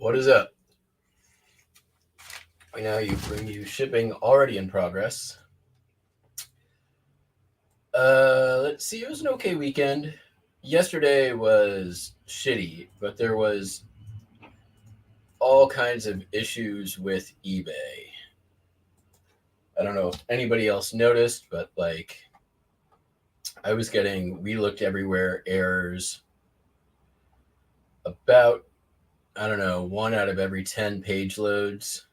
What is up? Right now you bring you shipping already in progress. Let's see. It was an okay weekend. Yesterday was shitty, but there was all kinds of issues with eBay. I don't know if anybody else noticed, but I was getting we looked everywhere errors about, I don't know, 1 out of every 10 page loads.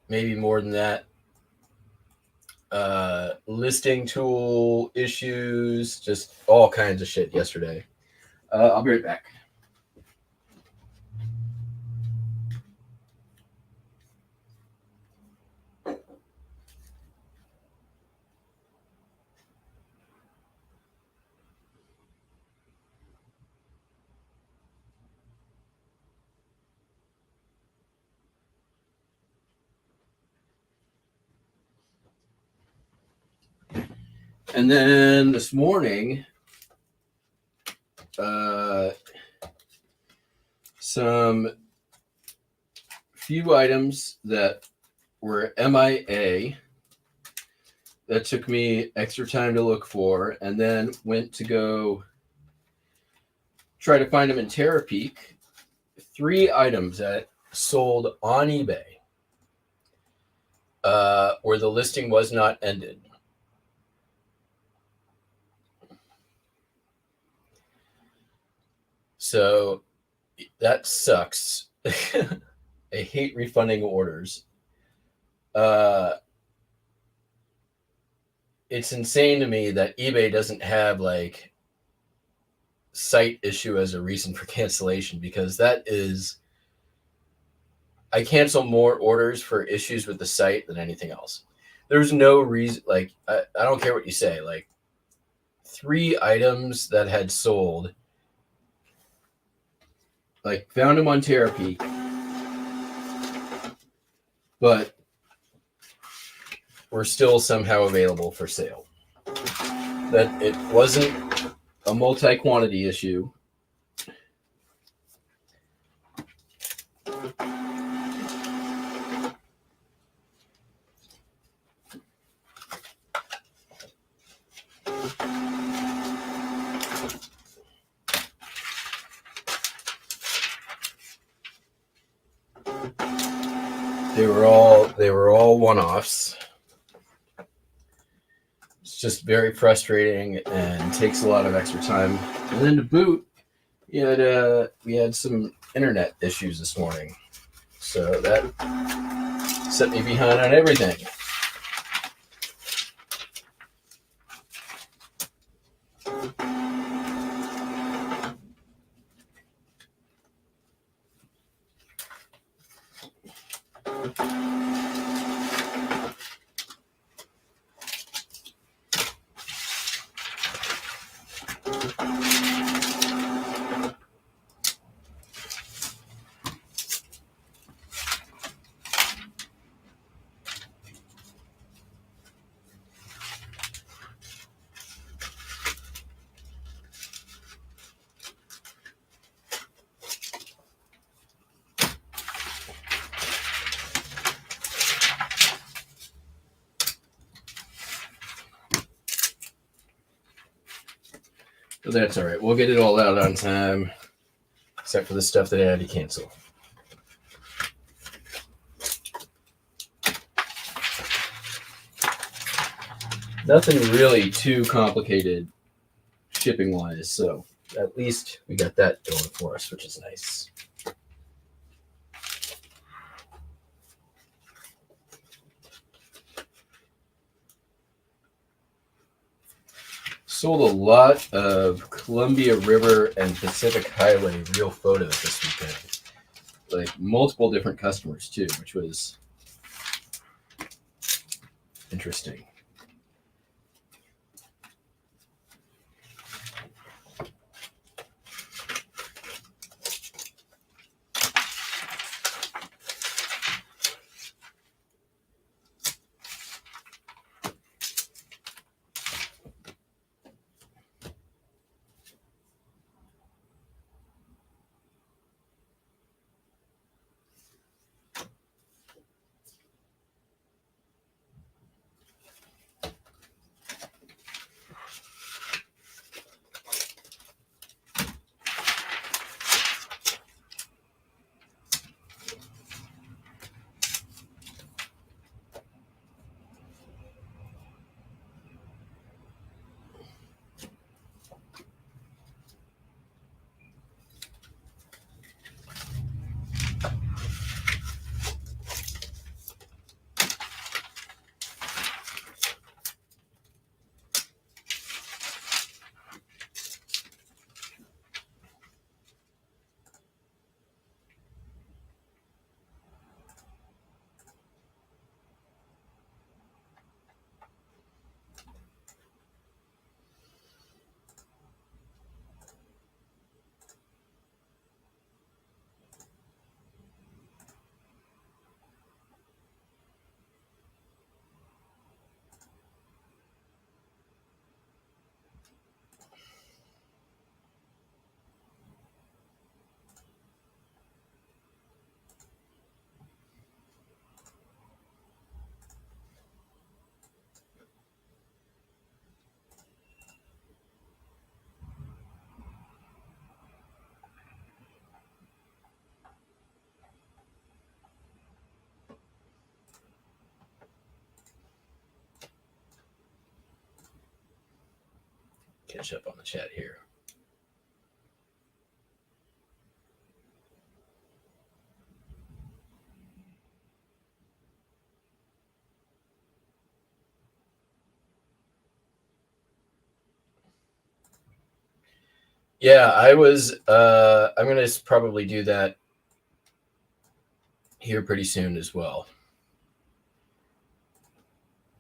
Maybe more than that. Listing tool issues, just all kinds of shit yesterday. I'll be right back. And then this morning, some few items that were MIA that took me extra time to look for, and then went to go try to find them in Terapeak. 3 items that sold on eBay where the listing was not ended. So that sucks. I hate refunding orders. It's insane to me that eBay doesn't have like site issue as a reason for cancellation, because that is, I cancel more orders for issues with the site than anything else. There's no reason, like, I don't care what you say, like 3 items that had sold, like found them on Terapeak, but were still somehow available for sale. That it wasn't a multi-quantity issue. They were all one-offs. It's just very frustrating and takes a lot of extra time. And then to boot, we had some internet issues this morning, so that set me behind on everything. But that's all right. We'll get it all out on time, except for the stuff that I had to cancel. Nothing really too complicated shipping wise, so at least we got that going for us, which is nice. Sold a lot of Columbia River and Pacific Highway real photos this weekend. Like multiple different customers too, which was interesting. catch up on the chat here. Yeah, I'm going to probably do that here pretty soon as well.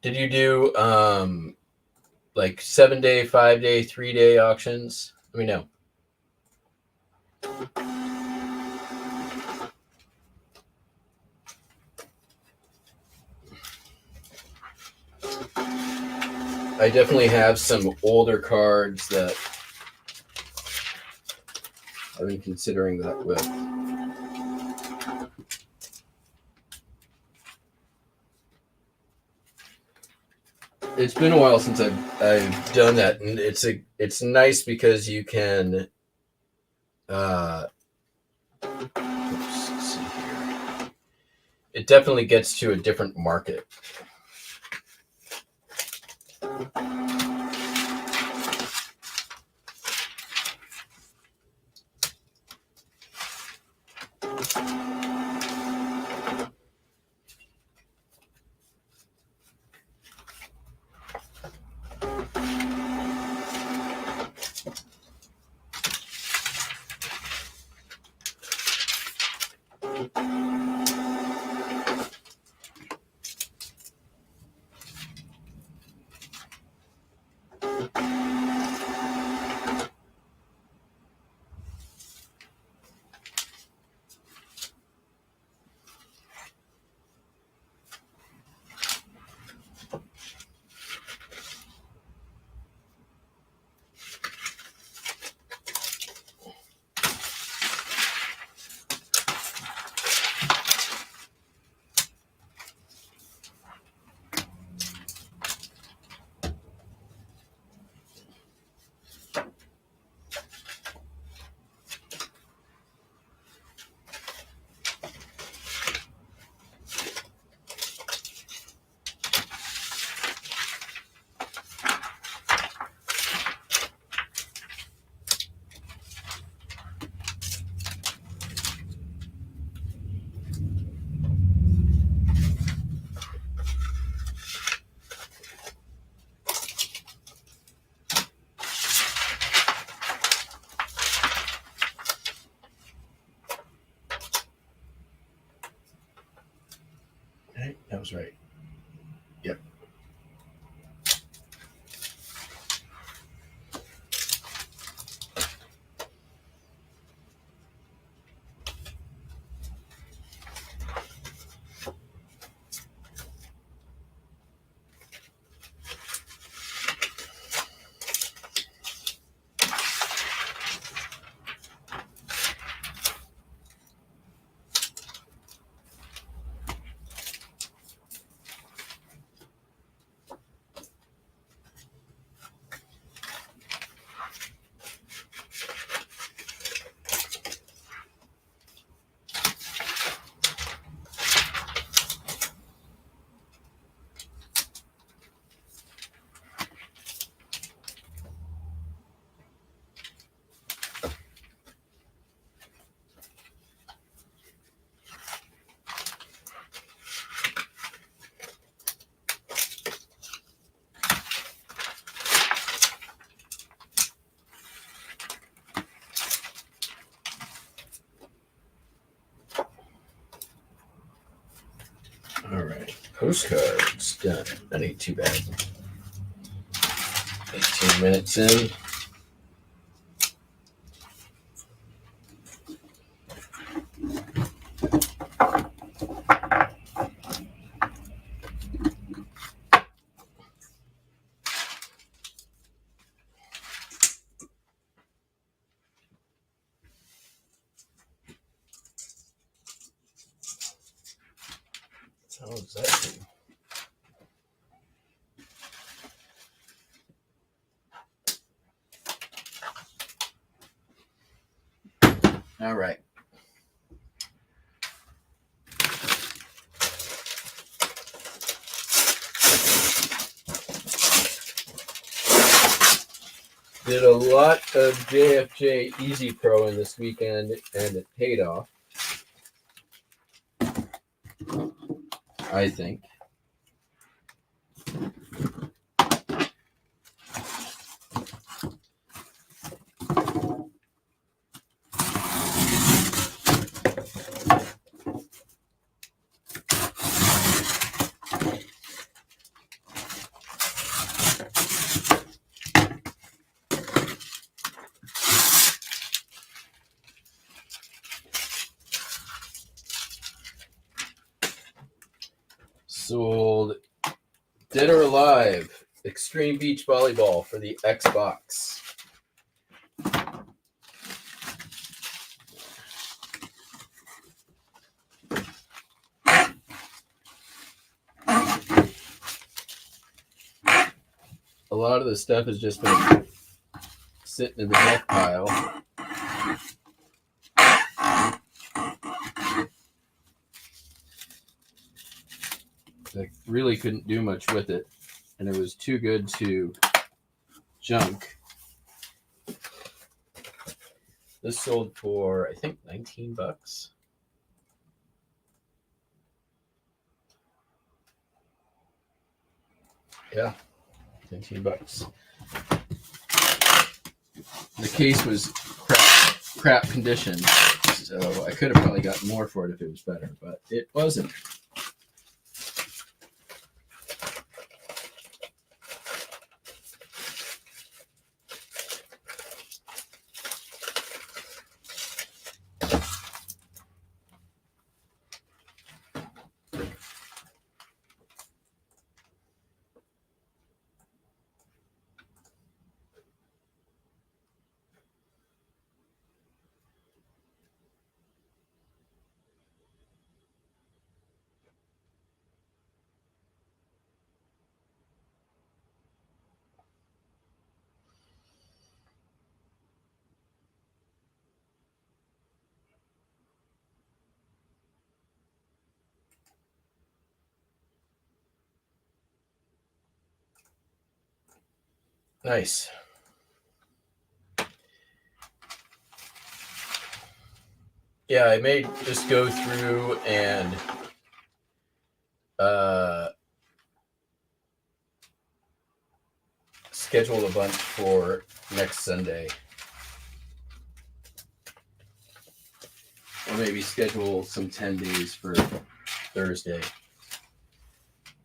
Did you do like 7-day, 5-day, 3-day auctions? Let me know. I definitely have some older cards that I've been considering that with. It's been a while since I've done that, and it's nice because you can. Let's see here. It definitely gets to a different market. Okay, that was right. Yep. All right, postcards done. That ain't too bad. 18 minutes in. How does that do? All right. Did a lot of JFJ Easy Pro in this weekend, and it paid off, I think. Sold Dead or Alive Extreme Beach Volleyball for the Xbox. A lot of the stuff has just been sitting in the deck pile. I really couldn't do much with it, and it was too good to junk. This sold for, I think, $19. Yeah, $19. The case was crap condition, so I could have probably gotten more for it if it was better, but it wasn't. Nice. Yeah, I may just go through and schedule a bunch for next Sunday. Or maybe schedule some 10 days for Thursday.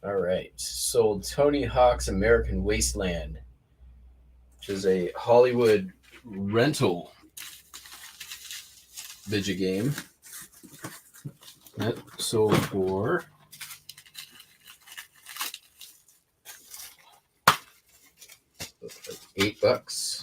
All right. Sold Tony Hawk's American Wasteland, which is a Hollywood rental video game. That sold for $8.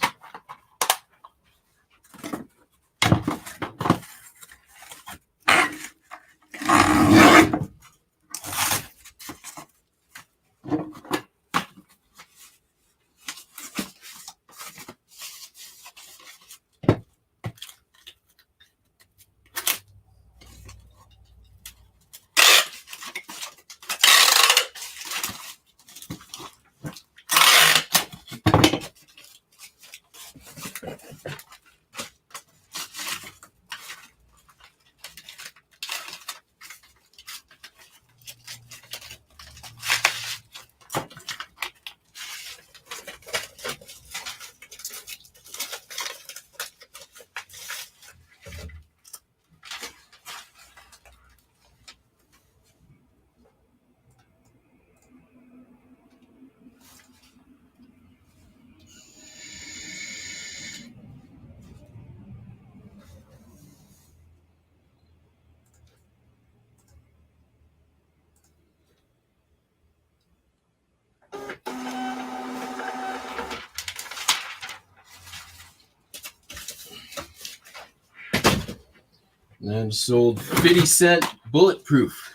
And sold 50 Cent Bulletproof.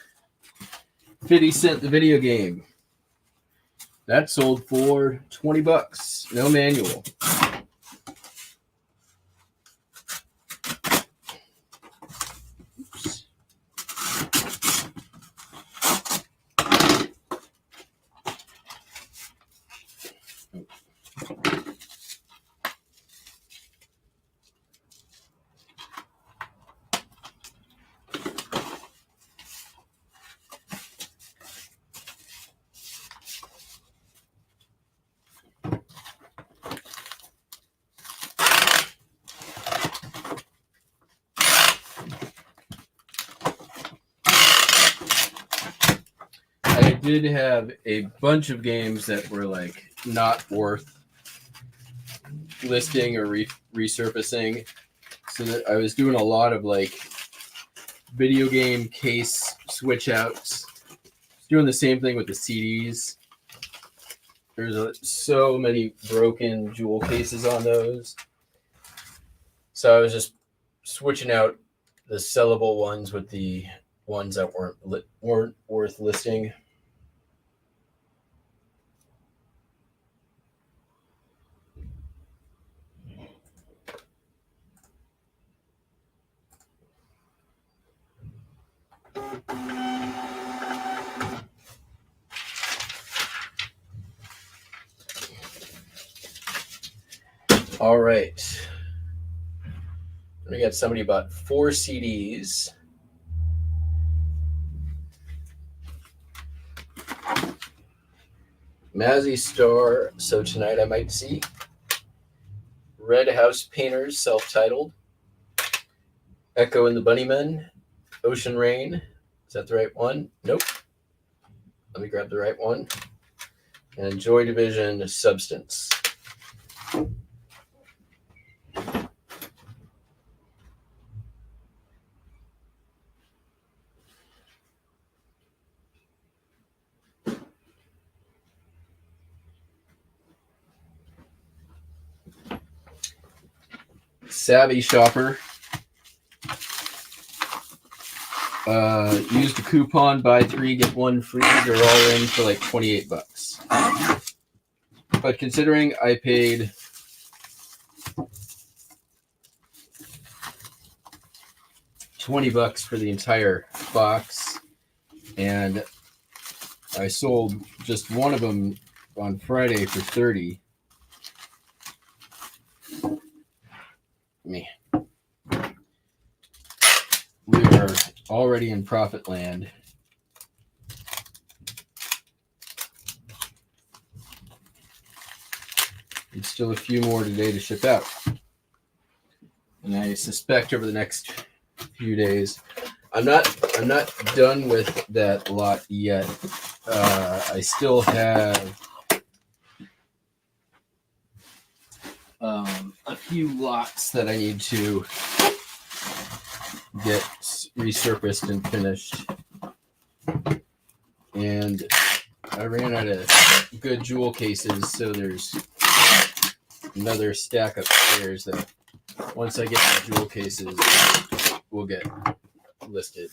50 Cent the video game. That sold for $20. No manual. Oops. I did have a bunch of games that were like not worth listing or resurfacing. So that I was doing a lot of like video game case switch outs. Doing the same thing with the CDs. There's so many broken jewel cases on those. So I was just switching out the sellable ones with the ones that weren't worth listing. All right. We got somebody bought 4 CDs. Mazzy Star, So Tonight I Might See. Red House Painters, self-titled. Echo and the Bunnymen, Ocean Rain. Is that the right one? Nope. Let me grab the right one. And Joy Division, Substance. Savvy Shopper. Used a coupon, buy 3, get 1 free. They're all in for like $28. But considering I paid $20 for the entire box, and I sold just one of them on Friday for $30. Me. We are already in profit land. It's still a few more today to ship out. And I suspect over the next few days, I'm not done with that lot yet. I still have a few lots that I need to get resurfaced and finished. And I ran out of good jewel cases, so there's another stack upstairs that once I get the jewel cases, we'll get listed.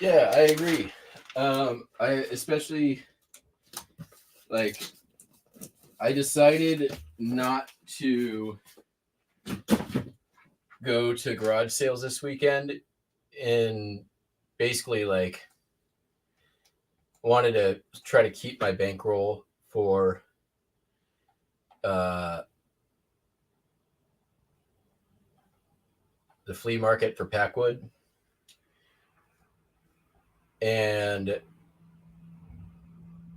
Yeah, I agree. I especially like I decided not to go to garage sales this weekend, and basically like wanted to try to keep my bankroll for the flea market for Packwood. And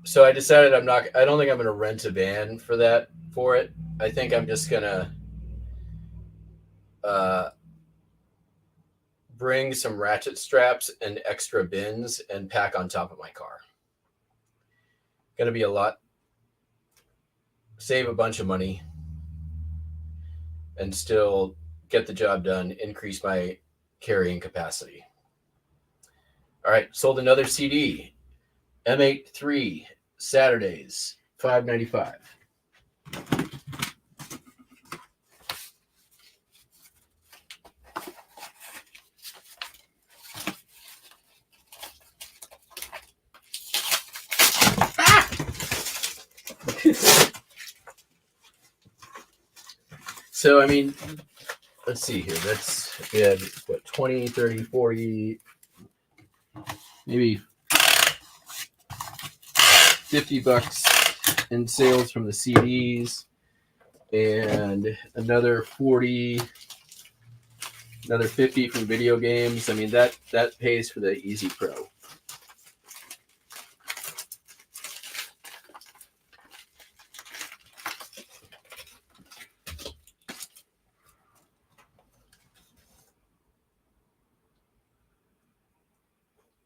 so I decided I don't think I'm going to rent a van for it. I think I'm just going to bring some ratchet straps and extra bins and pack on top of my car. Going to be save a bunch of money. and still get the job done, increase my carrying capacity. All right, sold another CD, M83 Saturdays, $5.95. So, I mean, let's see here. We had, what, 20, 30, 40, maybe $50 in sales from the CDs, and another 40, another 50 from video games. I mean, that pays for the Easy Pro.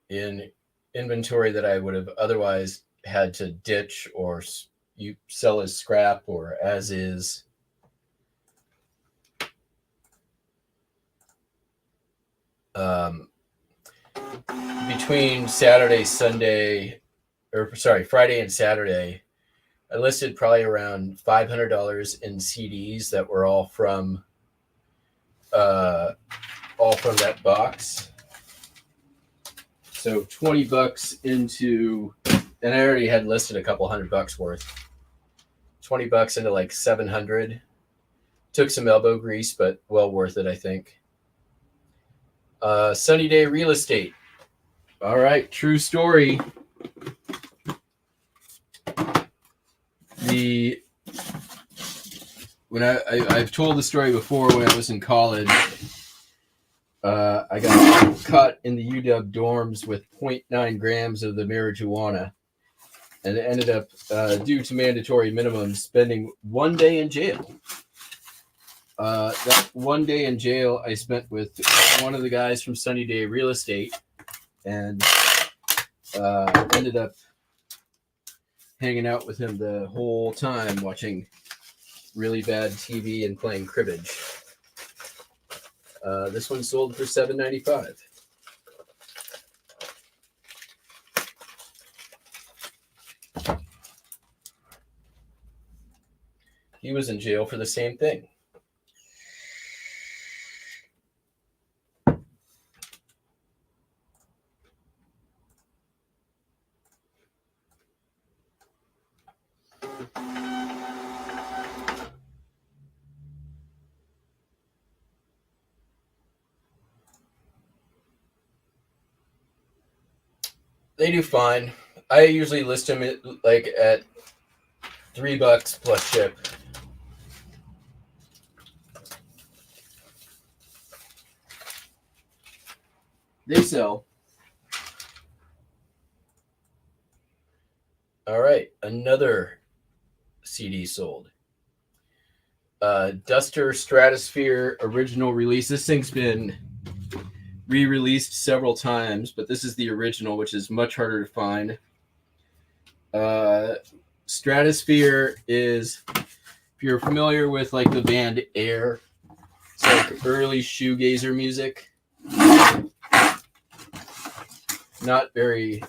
In inventory that I would have otherwise had to ditch or you sell as scrap or as is. Between Friday and Saturday, I listed probably around $500 in CDs that were all from that box. So $20 into, and I already had listed a couple $100 worth. $20 into like 700. Took some elbow grease, but well worth it, I think. Sunny Day Real Estate. All right, true story. When I've told the story before, when I was in college, I got caught in the UW dorms with 0.9 grams of the marijuana, and it ended up, due to mandatory minimums, spending 1 day in jail. That 1 day in jail I spent with one of the guys from Sunny Day Real Estate, and ended up hanging out with him the whole time, watching really bad TV and playing cribbage. This one sold for $7.95. He was in jail for the same thing. They do fine. I usually list them at $3 plus ship. They sell. All right, another CD sold. Duster Stratosphere original release. This thing's been re-released several times, but this is the original, which is much harder to find. Stratosphere is, if you're familiar with like the band Air, it's like early shoegazer music. Not very,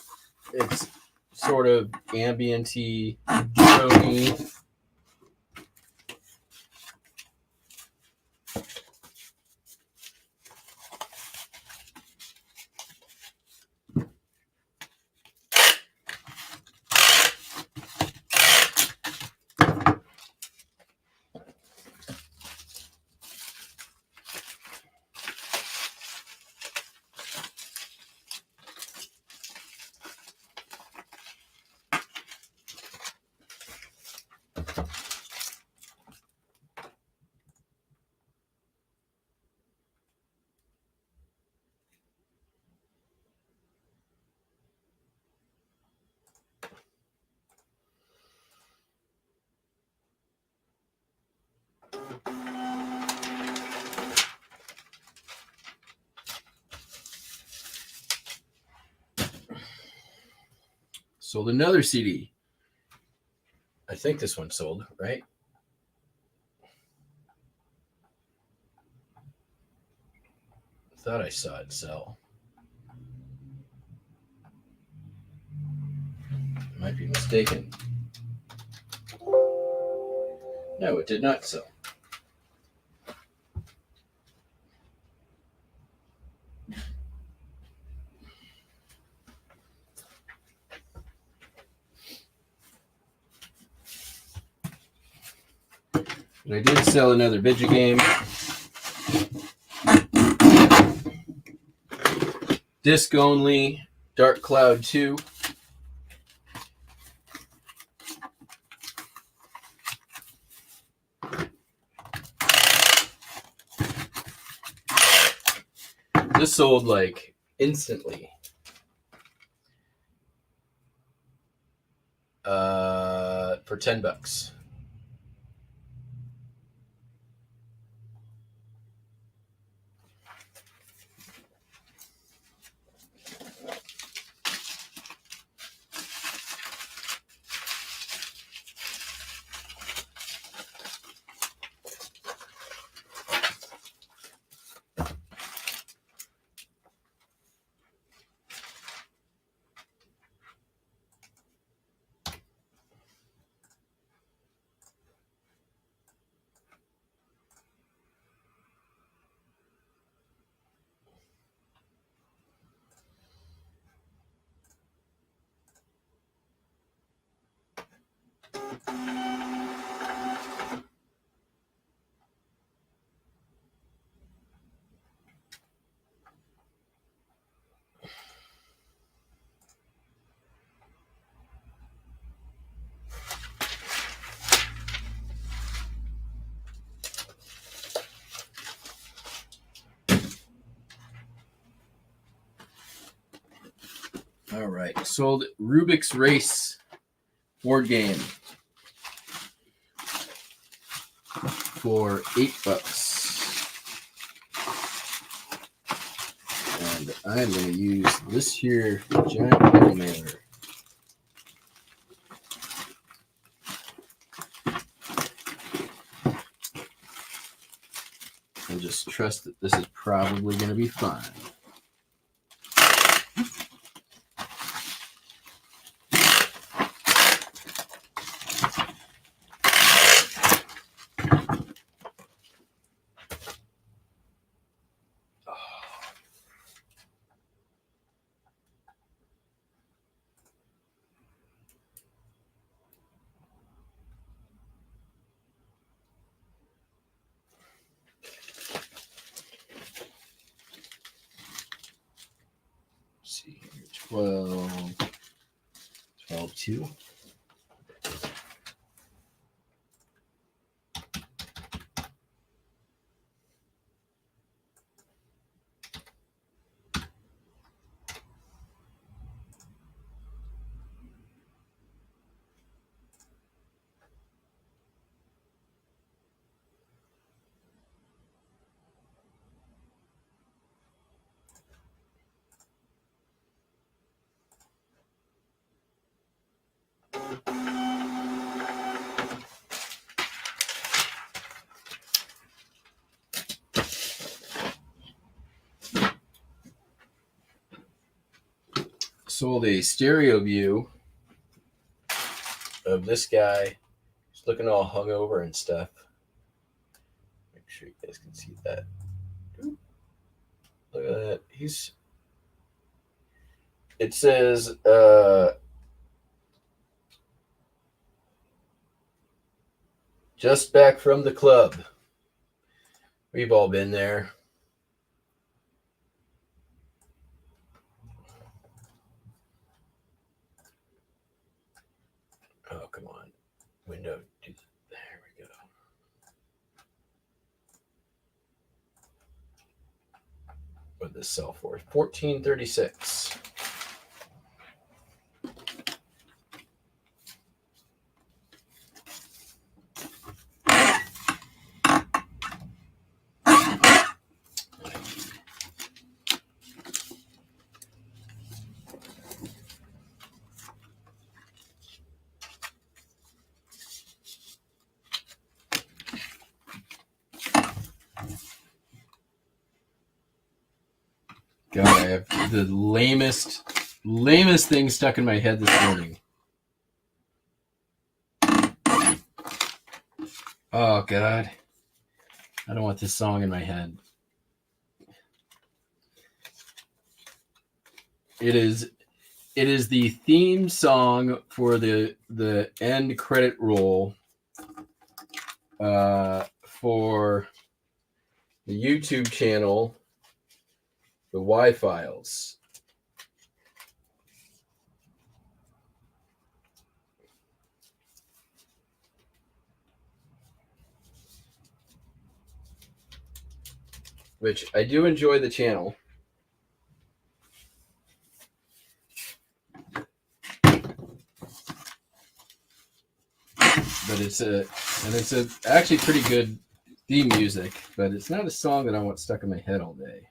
it's sort of ambient-y, drony. Sold another CD. I think this one sold, right? thought I saw it sell. Might be mistaken. No, it did not sell. But I did sell another video game. Disc only, Dark Cloud 2. This sold like instantly. For $10. All right, sold Rubik's Race board game for $8. And I'm going to use this here giant panel mailer. And just trust that this is probably going to be fine. See here, 12.2. Sold a stereo view of this guy. He's looking all hungover and stuff. Make sure you guys can see that. Look at that. It says just back from the club. We've all been there. Oh, come on. Window. There we go. What did this sell for? $14.36. God, I have the lamest thing stuck in my head this morning. Oh God, I don't want this song in my head. It is the theme song for the end credit roll for the YouTube channel, the Y Files. Which I do enjoy the channel. But it's actually pretty good theme music, but it's not a song that I want stuck in my head all day.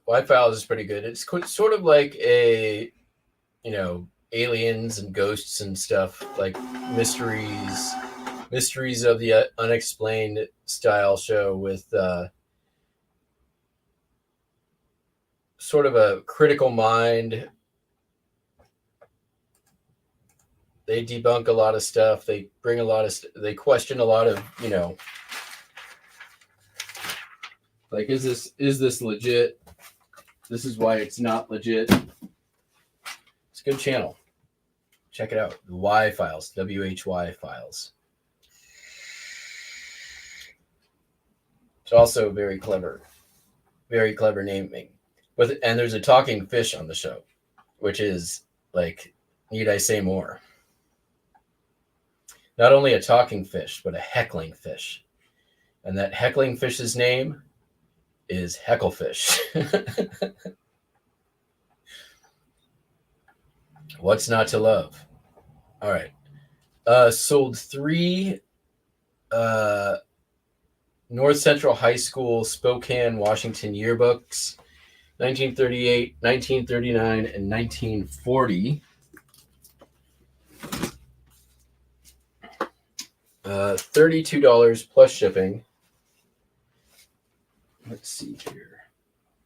Y-Files is pretty good. It's sort of like a, aliens and ghosts and stuff, like mysteries of the unexplained style show with sort of a critical mind. They debunk a lot of stuff. They bring a lot of they question a lot of, like, is this legit? This is why it's not legit. It's a good channel. Check it out. The Y Files, WHY Files. It's also very clever naming. And there's a talking fish on the show, which is like, need I say more? Not only a talking fish, but a heckling fish. And that heckling fish's name is Hecklefish. What's not to love? All right. Sold 3 North Central High School Spokane, Washington yearbooks, 1938, 1939, and 1940. $32 plus shipping. Let's see here.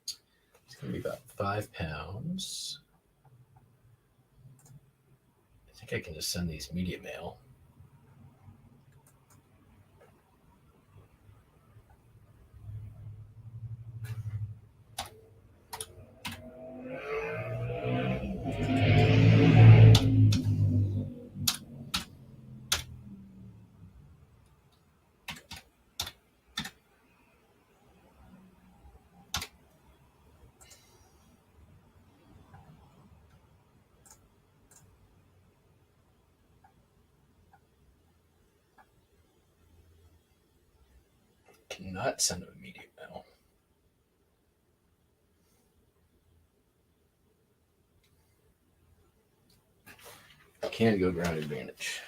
It's going to be about 5 pounds. I think I can just send these media mail. Cannot send a media mail. I can go ground advantage.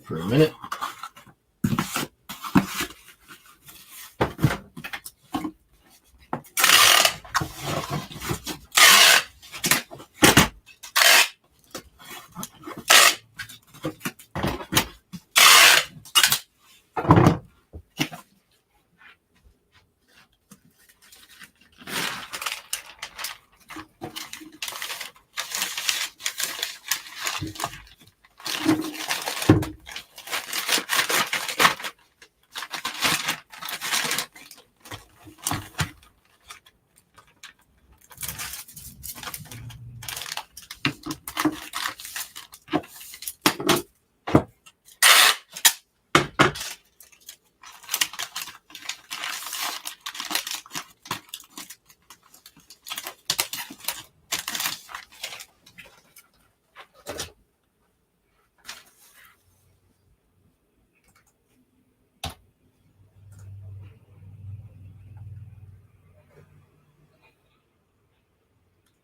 for a minute.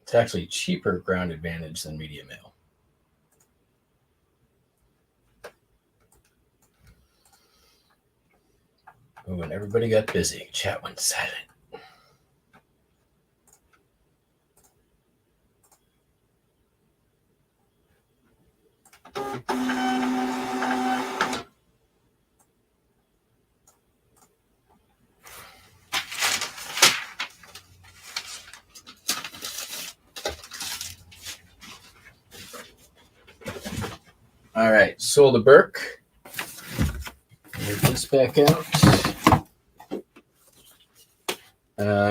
It's actually cheaper ground advantage than media mail. Oh, and everybody got busy. Chat went silent. All right, sold a Burke. Get this back out.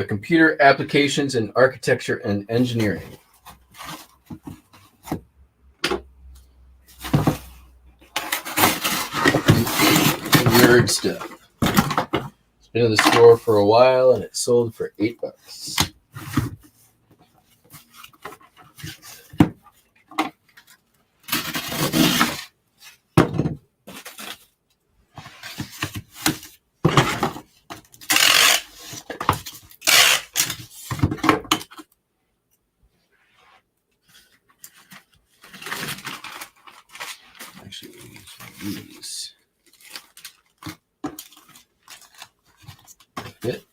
Computer applications in architecture and engineering. Nerd stuff. It's been in the store for a while and it sold for $8. Actually, these. Fit.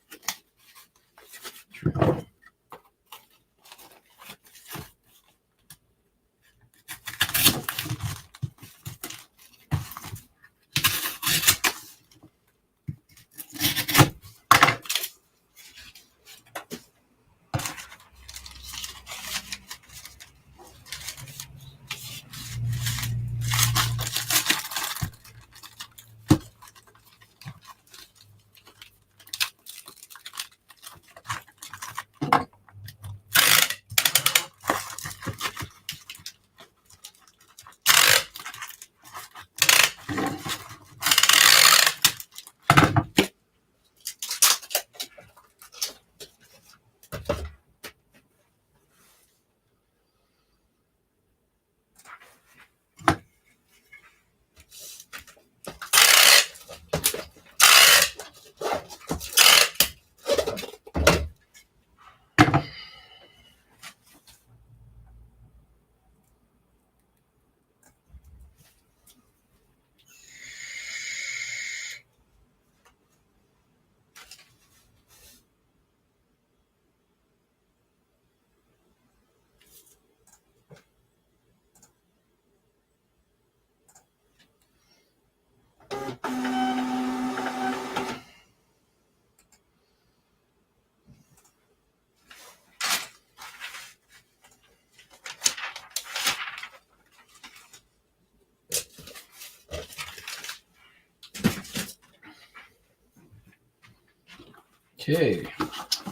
Okay,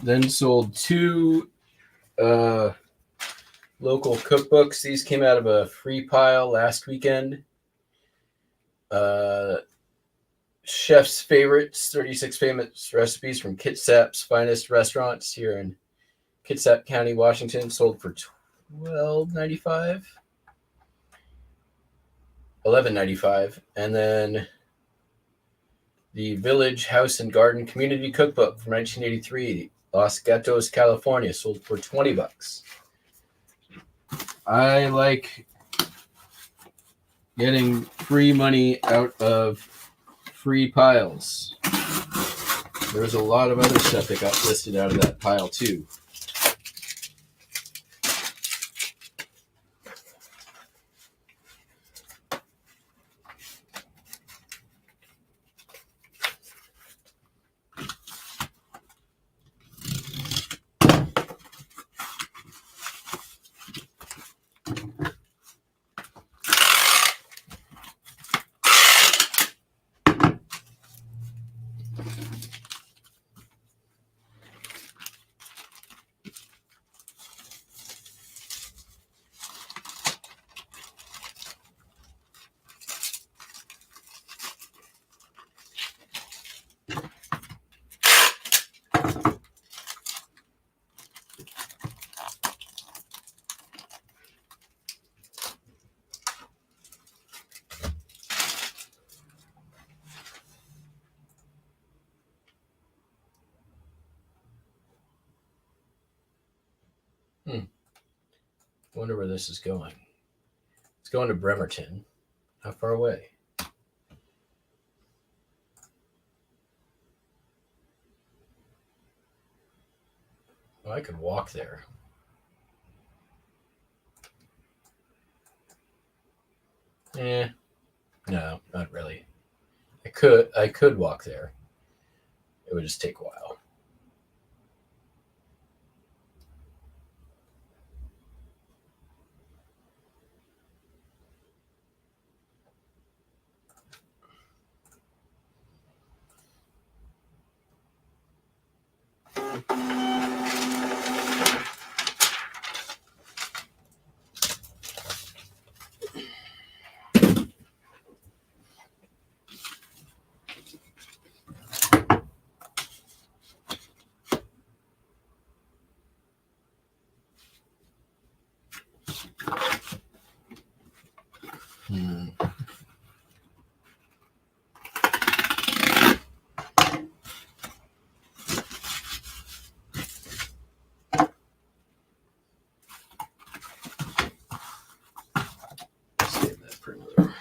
then sold two local cookbooks. These came out of a free pile last weekend. Chef's Favorites, 36 famous recipes from Kitsap's finest restaurants here in Kitsap County, Washington, sold for $12.95. $11.95. And then the Village House and Garden Community Cookbook from 1983, Los Gatos, California, sold for $20. I like getting free money out of free piles. There's a lot of other stuff that got listed out of that pile too. Wonder where this is going. It's going to Bremerton. How far away? Oh, I could walk there. No, not really. I could walk there. It would just take a while. Save that for another.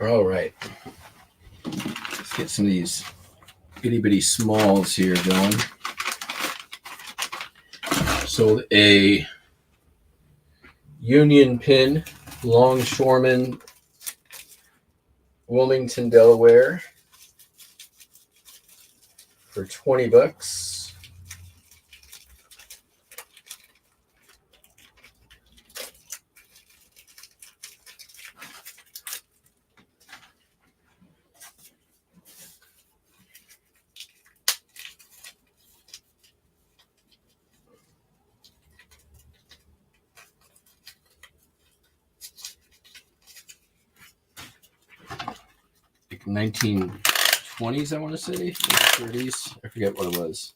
All right. Let's get some of these itty bitty smalls here going. Sold a Union Pin Longshoreman, Wilmington, Delaware for $20. Like 1920s, I want to say, 30s. I forget what it was.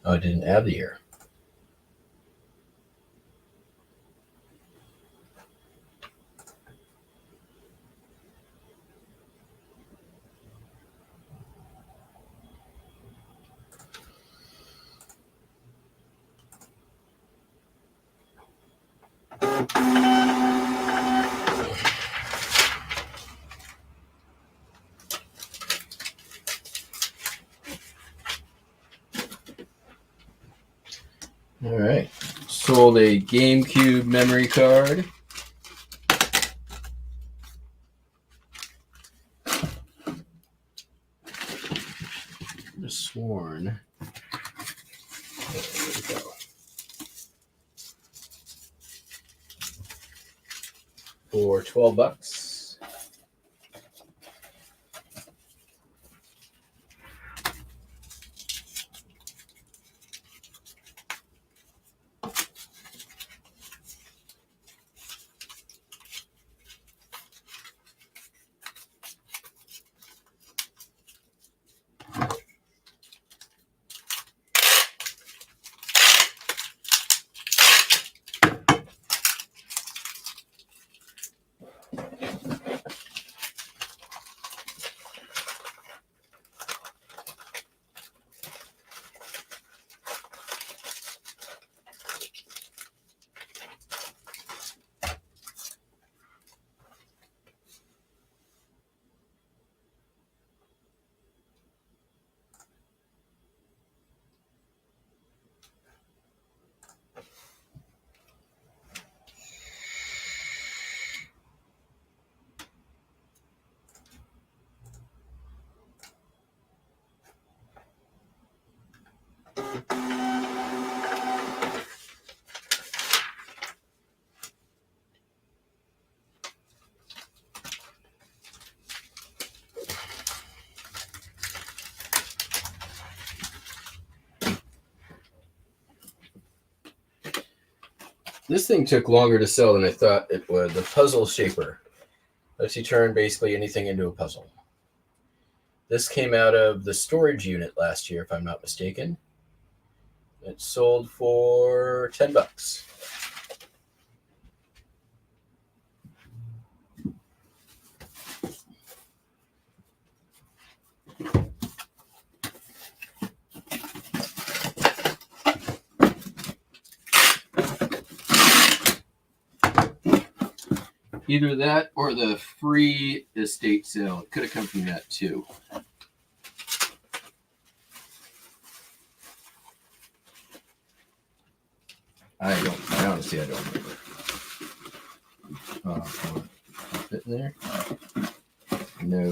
Oh, I didn't add the year. All right. Sold a GameCube memory card. I sworn. There we go. For $12. This thing took longer to sell than I thought it would. The Puzzle Shaper lets you turn basically anything into a puzzle. This came out of the storage unit last year, if I'm not mistaken. It sold for $10. Either that or the free estate sale. It could have come from that too. I honestly don't remember. Fit in there? No.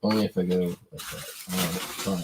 Only if I go like that. Fine.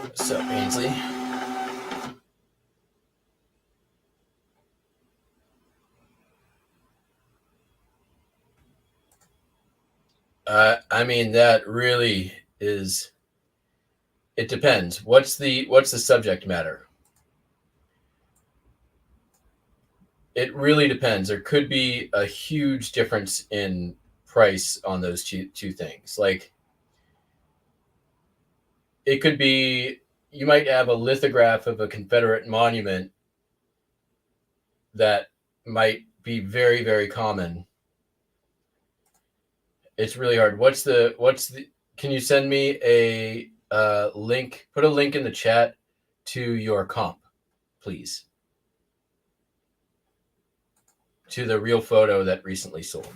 What's up, Ainsley? I mean, that really is. It depends. What's the subject matter? It really depends. There could be a huge difference in price on those two things. Like it could be you might have a lithograph of a Confederate monument that might be very, very common. It's really hard. What's the can you send me a link? Put a link in the chat to your comp, please. To the real photo that recently sold.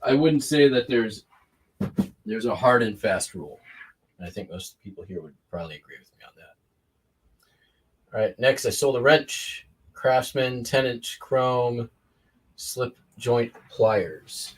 I wouldn't say that there's a hard and fast rule. And I think most people here would probably agree with me on that. All right, next I sold a wrench, Craftsman 10-inch chrome slip joint pliers.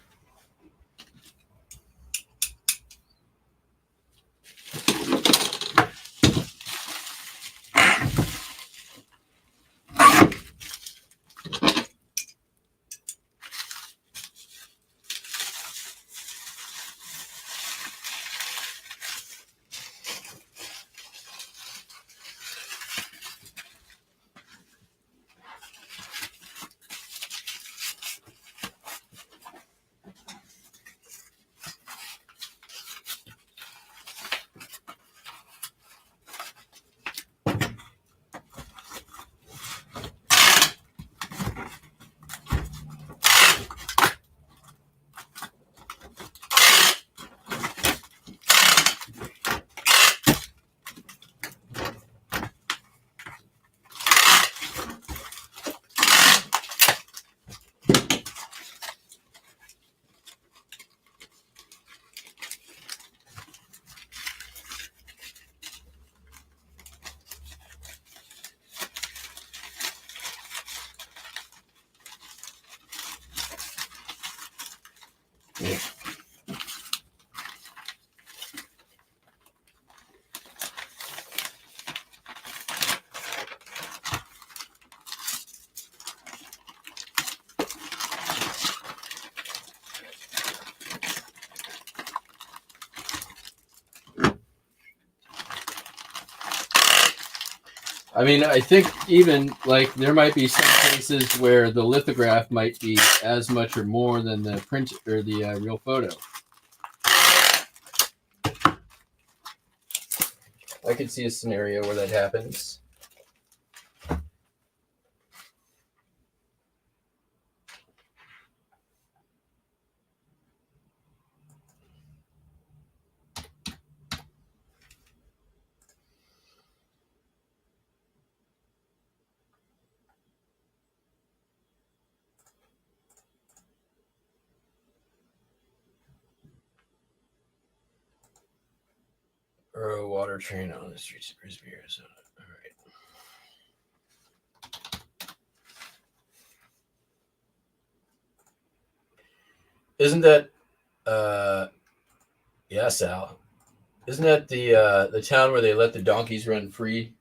I mean, I think even like there might be some cases where the lithograph might be as much or more than the print or the real photo. I could see a scenario where that happens. Or a water train on the streets of Brisbane, Arizona. All right. Isn't that yeah, Sal? Isn't that the town where they let the donkeys run free?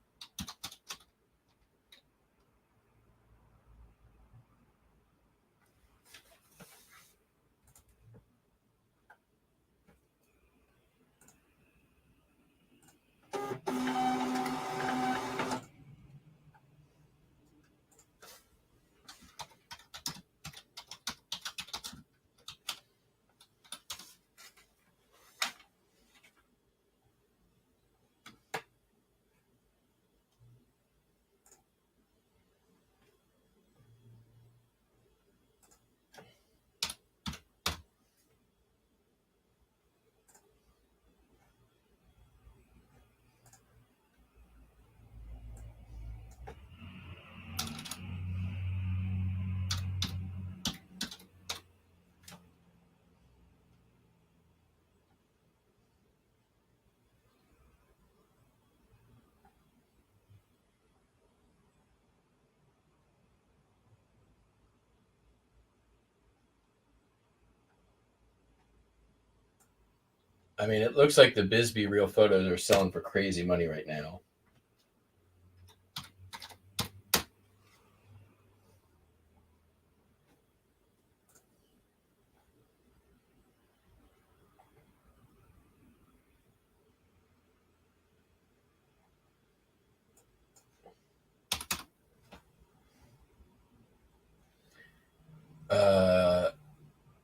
I mean, it looks like the Bisbee real photos are selling for crazy money right now.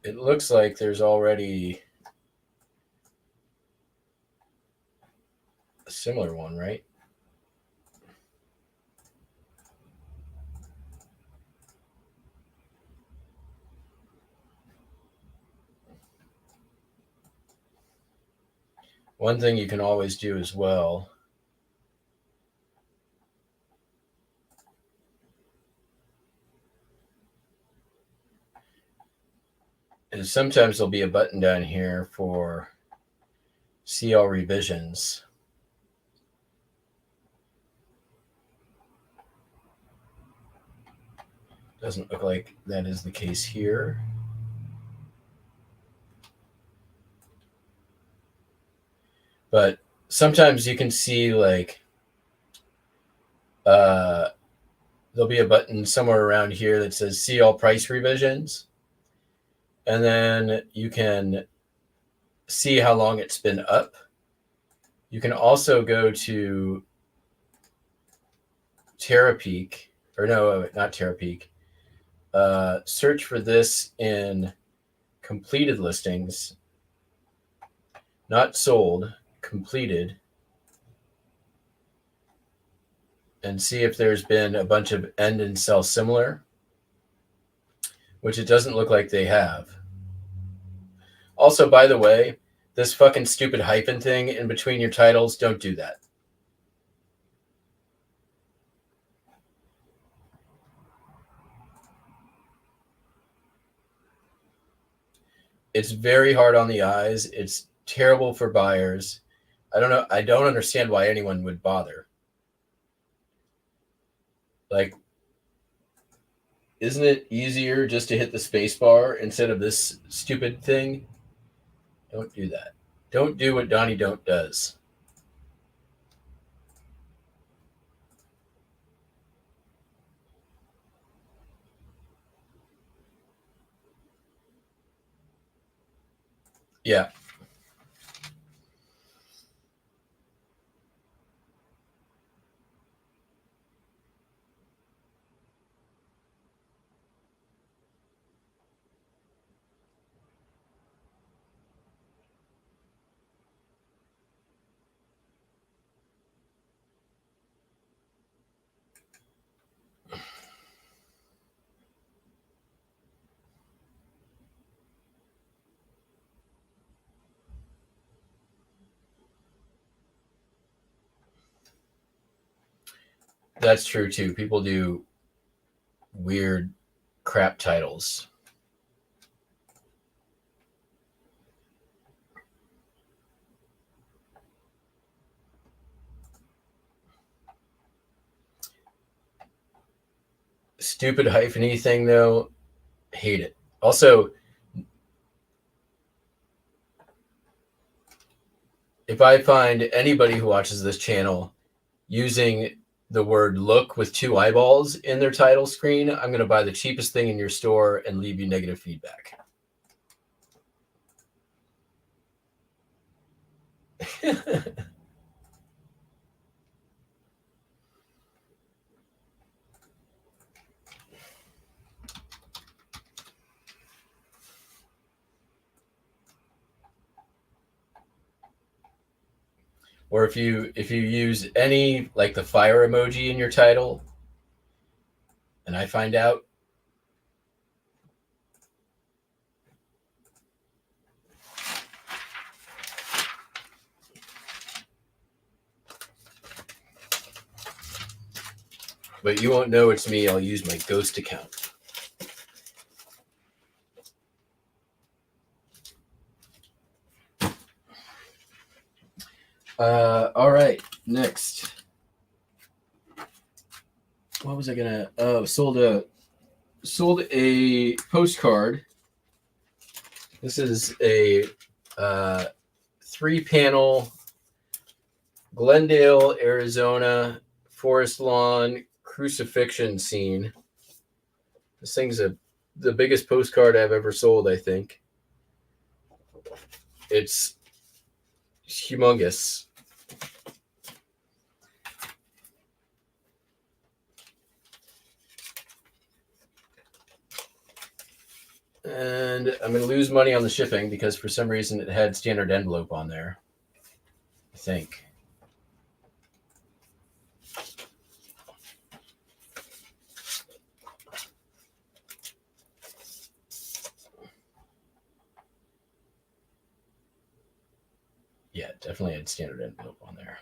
It looks like there's already a similar one, right? One thing you can always do as well is sometimes there'll be a button down here for see all revisions. Doesn't look like that is the case here. But sometimes you can see like there'll be a button somewhere around here that says see all price revisions. And then you can see how long it's been up. You can also go to Terapeak, or no, not Terapeak. Search for this in completed listings, not sold, completed, and see if there's been a bunch of end and sell similar, which it doesn't look like they have. Also, by the way, this fucking stupid hyphen thing in between your titles, don't do that. It's very hard on the eyes. It's terrible for buyers. I don't know. I don't understand why anyone would bother. Like, isn't it easier just to hit the space bar instead of this stupid thing? Don't do that. Don't do what Donnie Don't does. Yeah. That's true too. People do weird crap titles. Stupid hypheny thing though, hate it. Also, if I find anybody who watches this channel using the word look with 2 eyeballs in their title screen, I'm going to buy the cheapest thing in your store and leave you negative feedback. Or if you use any like the fire emoji in your title and I find out, but you won't know it's me, I'll use my ghost account. All right, next. What was I gonna? Oh, sold a postcard. This is a 3-panel Glendale, Arizona forest lawn crucifixion scene. This thing's the biggest postcard I've ever sold, I think. It's humongous. And I'm going to lose money on the shipping because for some reason it had standard envelope on there, I think. Yeah, it definitely had standard envelope on there.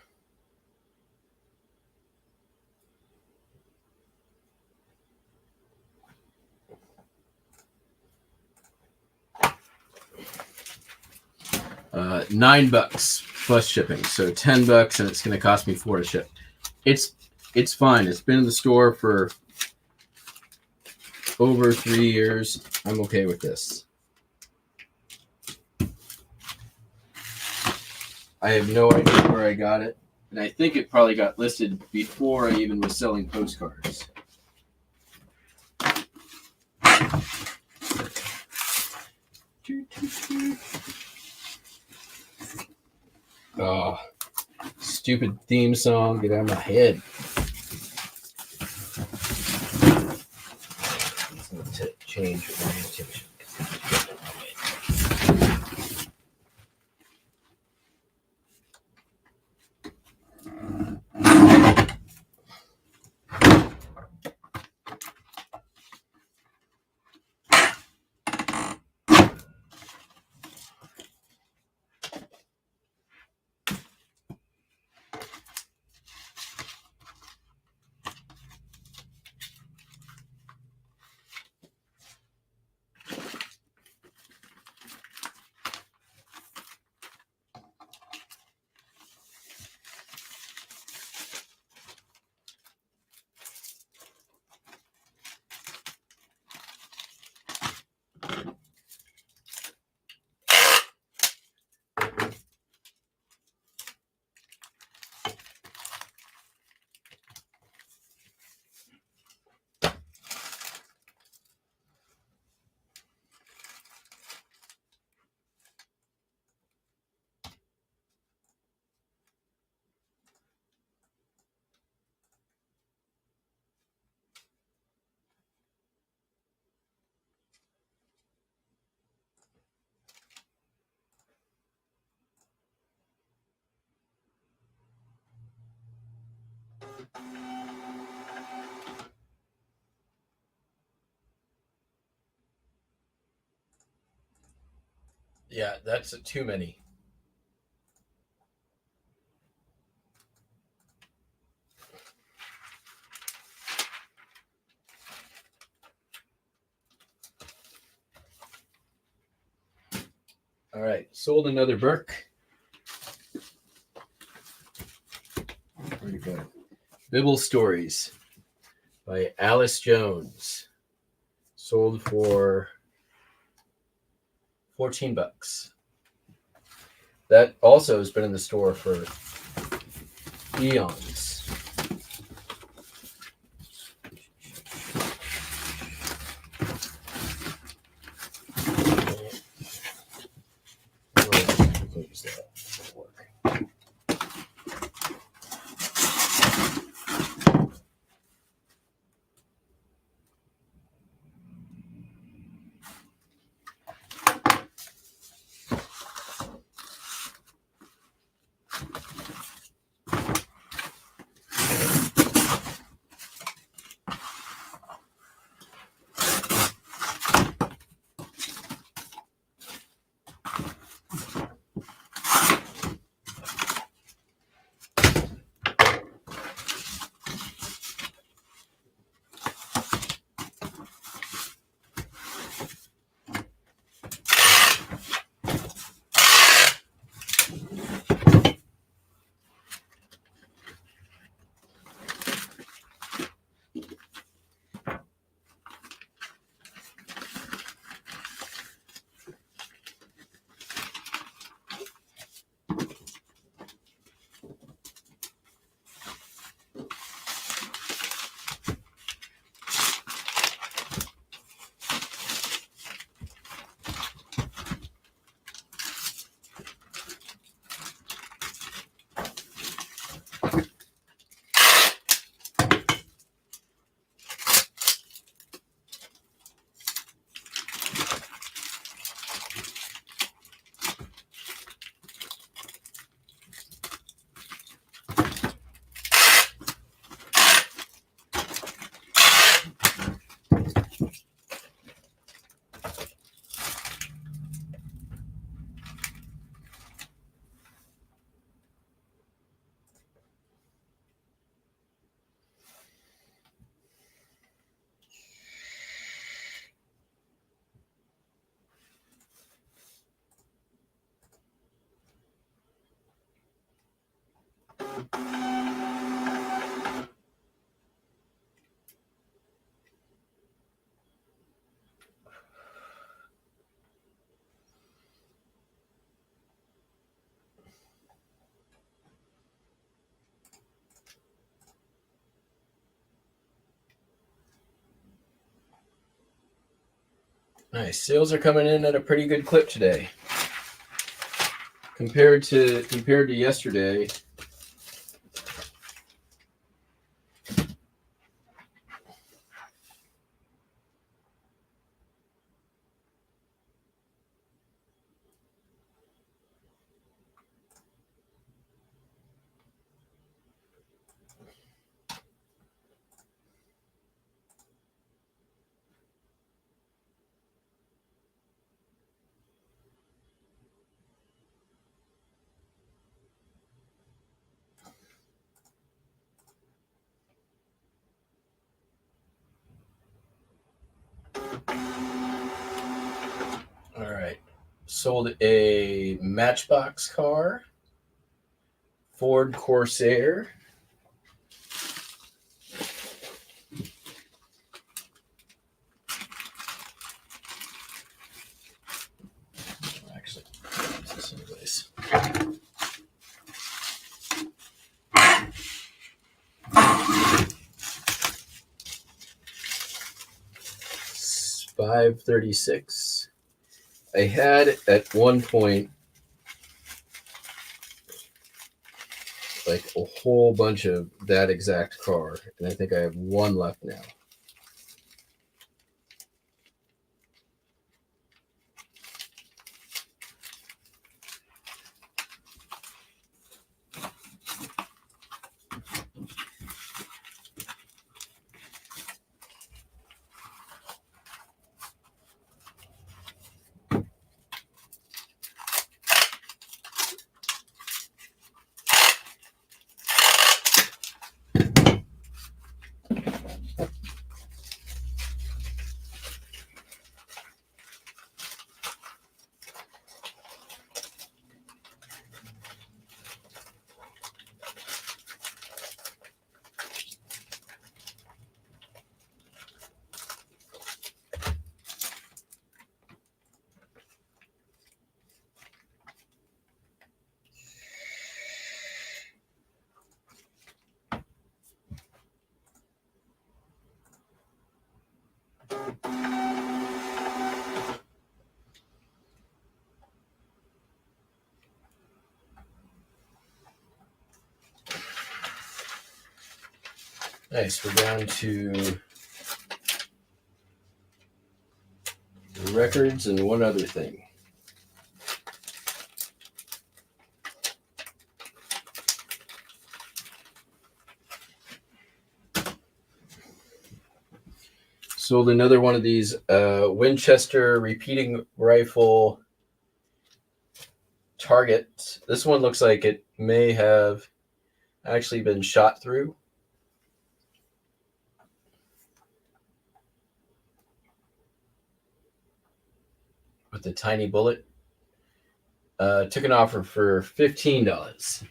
$9 plus shipping, so $10, and it's going to cost me $4 to ship. It's fine. It's been in the store for over 3 years. I'm okay with this. I have no idea where I got it, and I think it probably got listed before I even was selling postcards. Oh, stupid theme song, get out of my head. Let's need to change orientation. Yeah, that's too many. All right, sold another Burke. Where'd it go? Bibble Stories by Alice Jones. Sold for $14. That also has been in the store for eons. Nice. Sales are coming in at a pretty good clip today. Compared to yesterday. All right. Sold a Matchbox car, Ford Corsair. Actually, this anyways. $536. I had at one point like a whole bunch of that exact car, and I think I have one left now. Nice. We're down to records and one other thing. Sold another one of these Winchester repeating rifle targets. This one looks like it may have actually been shot through. With a tiny bullet. Took an offer for $15.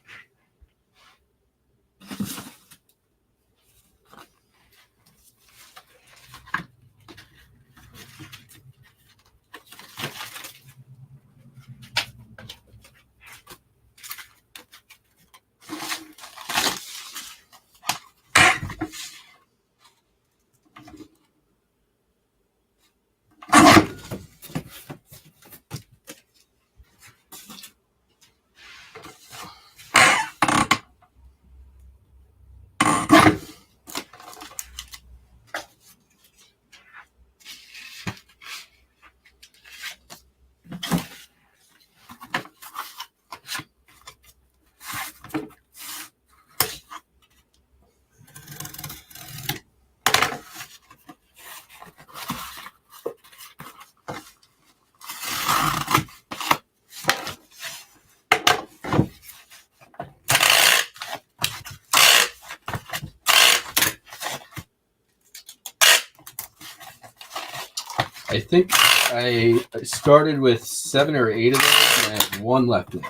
I think I started with 7 or 8 of those, and I have one left now.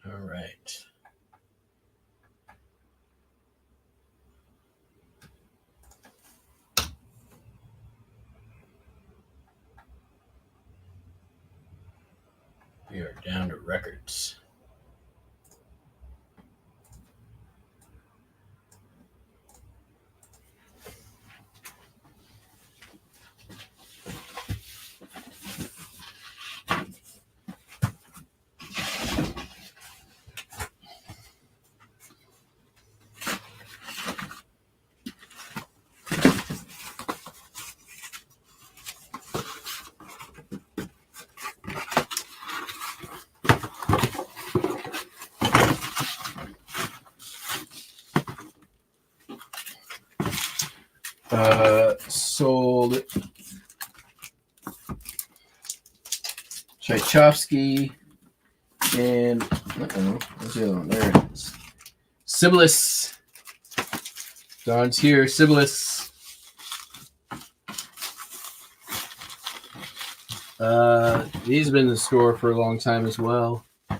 All right. We are down to records. Sold Tchaikovsky and where's the other one? There it is. Sibyllis. Don's here. Sibyllis. These have been in the store for a long time as well. I'll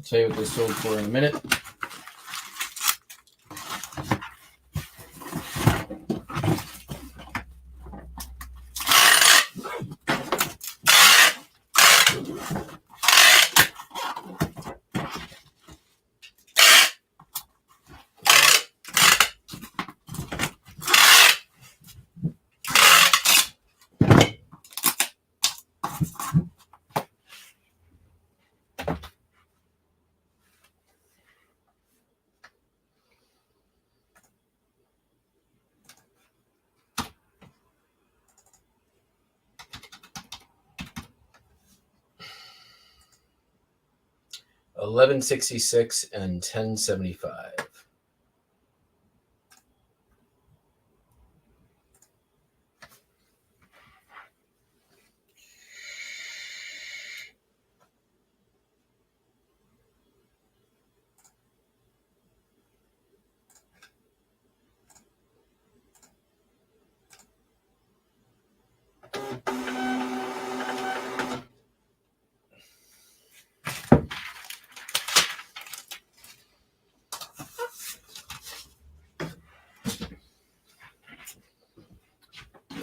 tell you what they sold for in a minute. $11.66 and $10.75.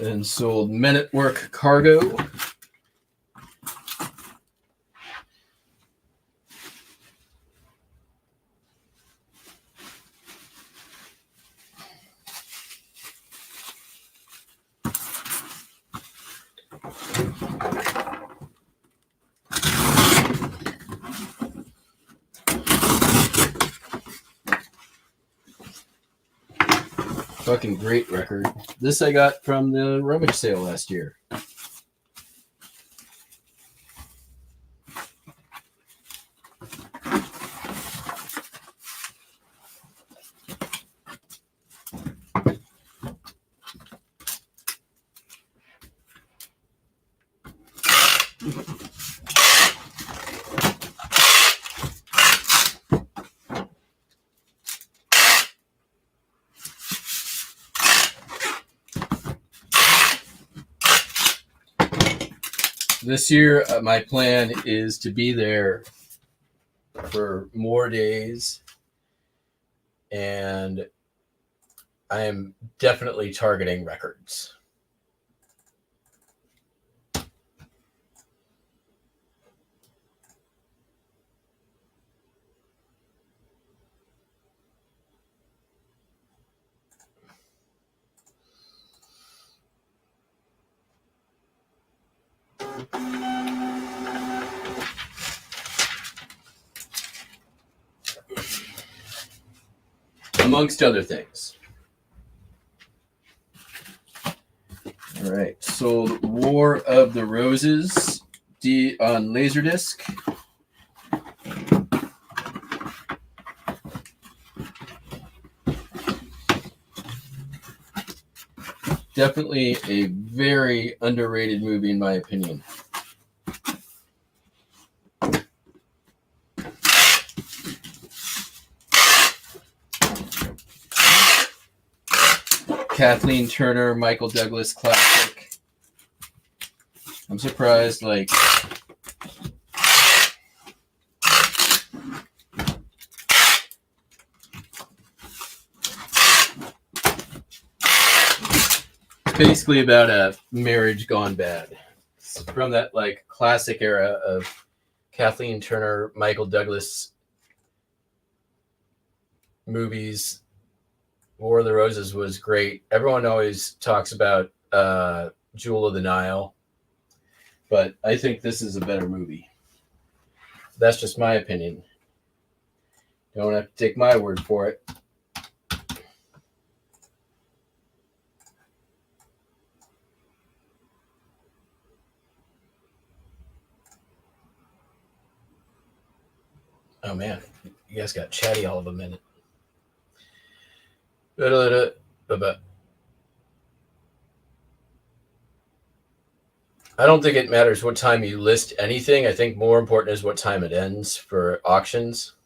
And sold Men at Work Cargo. Fucking great record. This I got from the rummage sale last year. This year, my plan is to be there for more days, and I am definitely targeting records. amongst other things. All right, sold War of the Roses on Laserdisc. Definitely a very underrated movie, in my opinion. Kathleen Turner, Michael Douglas classic. I'm surprised, like, basically about a marriage gone bad. It's from that like classic era of Kathleen Turner, Michael Douglas movies. War of the Roses was great. Everyone always talks about Jewel of the Nile, but I think this is a better movie. That's just my opinion. Don't have to take my word for it. Oh man, you guys got chatty all of a minute. I don't think it matters what time you list anything. I think more important is what time it ends for auctions.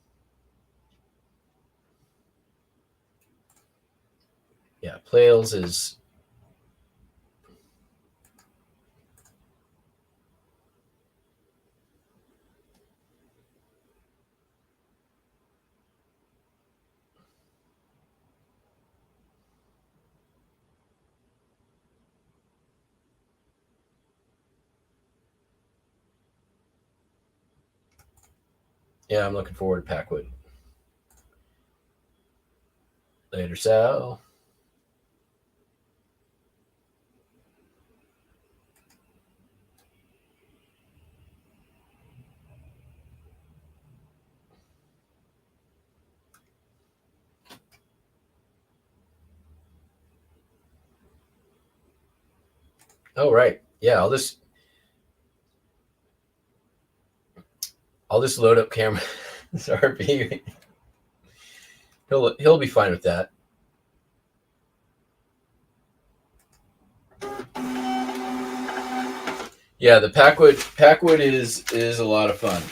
Yeah, Playals is... Yeah, I'm looking forward to Packwood. Later, Sal. Oh, right. Yeah, I'll just load up camera. Sorry, he'll be fine with that. Yeah, the Packwood is a lot of fun.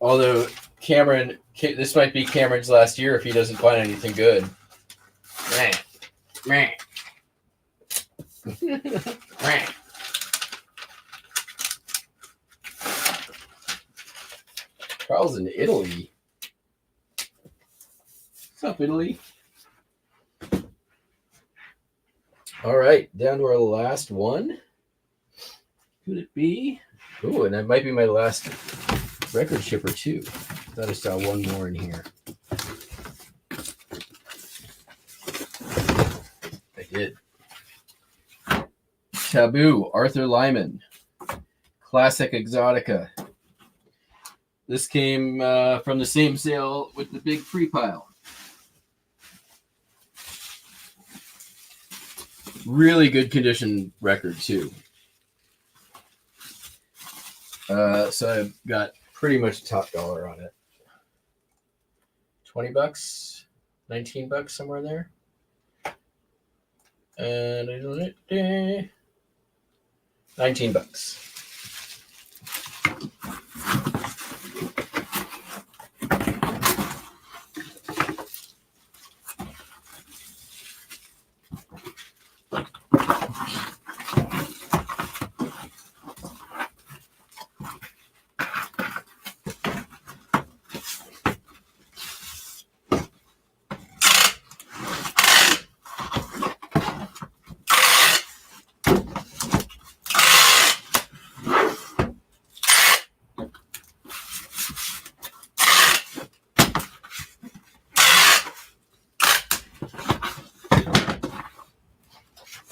Although Cameron, this might be Cameron's last year if he doesn't find anything good. Carl's in Italy. What's up, Italy? All right, down to our last one. Could it be? Oh, and that might be my last record shipper too. I thought I saw one more in here. I did. Taboo, Arthur Lyman. Classic Exotica. This came from the same sale with the big free pile. Really good condition record too. So I've got pretty much top dollar on it. $20, $19, somewhere in there. And $19.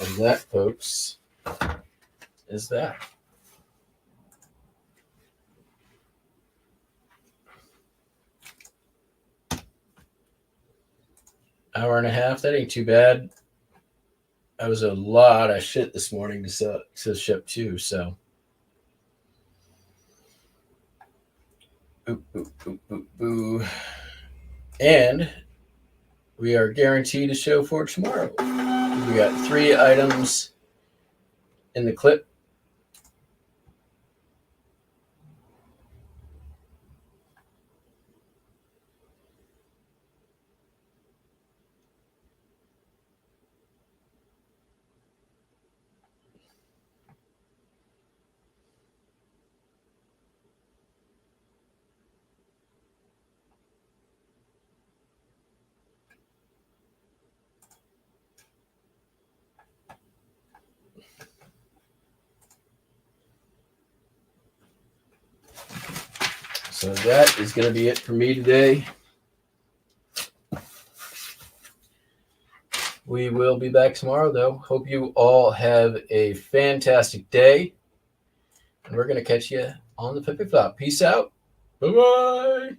And that, folks, is that. Hour and a half. That ain't too bad. That was a lot of shit this morning to ship too. So, ooh. And we are guaranteed a show for tomorrow. We got 3 items in the clip. So that is going to be it for me today. We will be back tomorrow, though. Hope you all have a fantastic day. And we're going to catch you on the Flippy Flop. Peace out. Bye-bye.